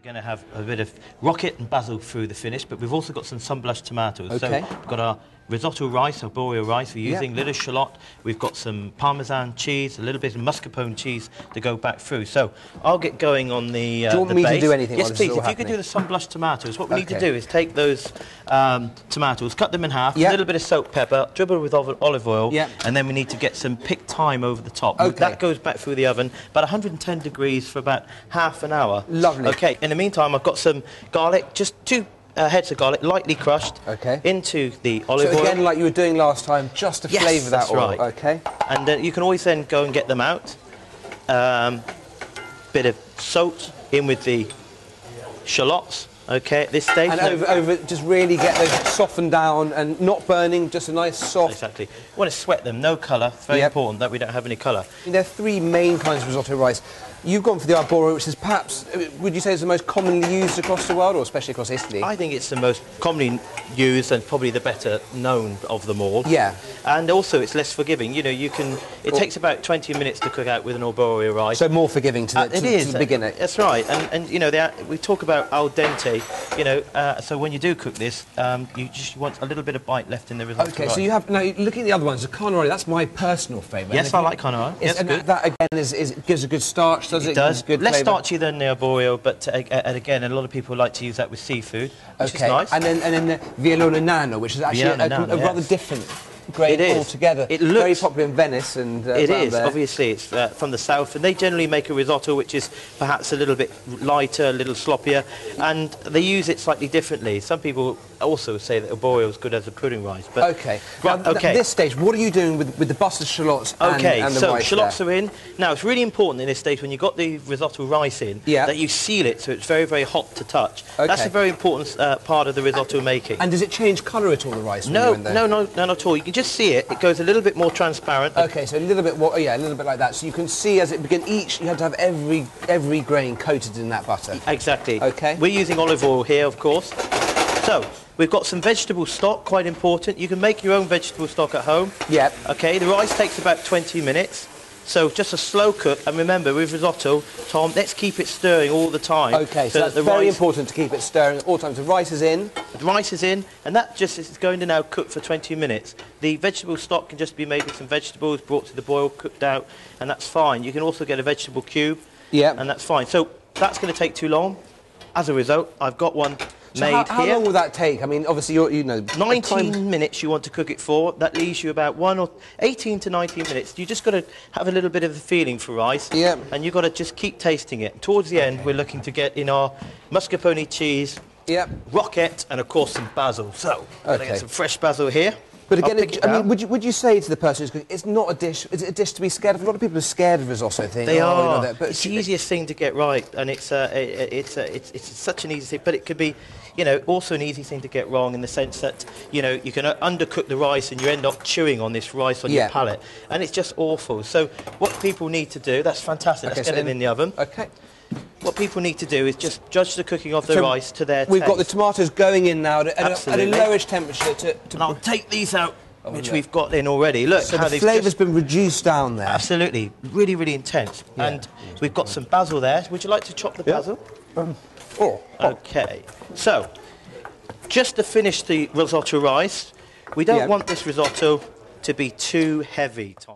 going to have a bit of rocket and basil through the finish, but we've also got some sun-blushed tomatoes. Okay. So we've got our risotto rice, arborio rice. We're using little shallot. We've got some parmesan cheese, a little bit of mascarpone cheese to go back through. So I'll get going on the Do you want me base. to do anything? Yes, please. If you could do the sun-blushed tomatoes, what we need to do is take those tomatoes, cut them in half, a little bit of soaked pepper, dribble with olive oil, and then we need to get some picked thyme over the top. Okay. That goes back through the oven, about 110 degrees for about half an hour. Lovely. Okay. In the meantime, I've got some garlic, just 2 heads of garlic, lightly crushed, into the olive oil. So again, like you were doing last time, just to flavour that oil. Right. Okay. And you can always then go and get them out. Bit of salt in with the shallots. Okay, at this stage. And over, just really get those softened down and not burning, just a nice soft... Exactly. You want to sweat them, no colour. It's very important that we don't have any colour. There are 3 main kinds of risotto rice. You've gone for the arborio, which is perhaps, would you say, is the most commonly used across the world, or especially across Italy? I think it's the most commonly used and probably the better known of them all. Yeah. And also it's less forgiving. You know, you can... It takes about 20 minutes to cook out with an arborio rice. So more forgiving to the beginner. That's right. And you know, we talk about al dente, you know, so when you do cook this, you just want a little bit of bite left in the risotto rice. So you have... Now, looking at the other ones, the carnaroli, that's my personal favourite. Yes, I like carnaroli. Yes, and that, again, gives a good starch, does it? It does. Good less flavour. starchy than the arborio, but and again, a lot of people like to use that with seafood, which is nice. And then the Violone Nano, which is actually a rather different grade altogether. It looks very popular in Venice and it is there. Obviously it's from the south, and they generally make a risotto which is perhaps a little bit lighter, a little sloppier, and they use it slightly differently. Some people also say that arborio is good as a pudding rice. But at this stage, what are you doing with the busted shallots and the rice? So shallots are in. Now it's really important in this stage when you've got the risotto rice in that you seal it so it's very, very hot to touch. That's a very important part of the risotto making. And does it change colour at all, the rice? No, not at all. You can just see it. It goes a little bit more transparent. Okay, so a little bit, a little bit like that. So you can see as it begins. You have to have every grain coated in that butter. Exactly. Okay. We're using olive oil here, of course. So we've got some vegetable stock, quite important. You can make your own vegetable stock at home. Yep. Okay. The rice takes about 20 minutes. So just a slow cook, and remember with risotto, Tom, let's keep it stirring all the time. Okay, so that's very important to keep it stirring all the time. So the rice is in. The rice is in, and that just is going to now cook for 20 minutes. The vegetable stock can just be made with some vegetables, brought to the boil, cooked out, and that's fine. You can also get a vegetable cube, and that's fine. So that's going to take too long. As a result, I've got one made here. How long will that take? I mean, obviously, you know... 19 minutes you want to cook it for. That leaves you about 18 to 19 minutes. You just got to have a little bit of the feeling for rice. Yeah. And you've got to just keep tasting it. Towards the end, we're looking to get in our mascarpone cheese, rocket, and, of course, some basil. So, I'm going to get some fresh basil here. But again, I mean, would you say to the person who's cooking, it's not a dish, is it a dish to be scared of? A lot of people are scared of risotto, think. They are. You know, but it's the easiest thing to get right, and it's such an easy thing, but it could be, you know, also an easy thing to get wrong in the sense that, you know, you can undercook the rice and you end up chewing on this rice on your palate, and it's just awful. So what people need to do, that's fantastic, let's get it in the oven. Okay. What people need to do is just judge the cooking of the rice to their taste. We've got the tomatoes going in now at a lowish temperature and I'll take these out, which we've got in already. Look, so the flavour's been reduced down there. Absolutely. Really, really intense. And we've got some basil there. Would you like to chop the basil? Okay. So, just to finish the risotto rice, we don't want this risotto to be too heavy, Tom.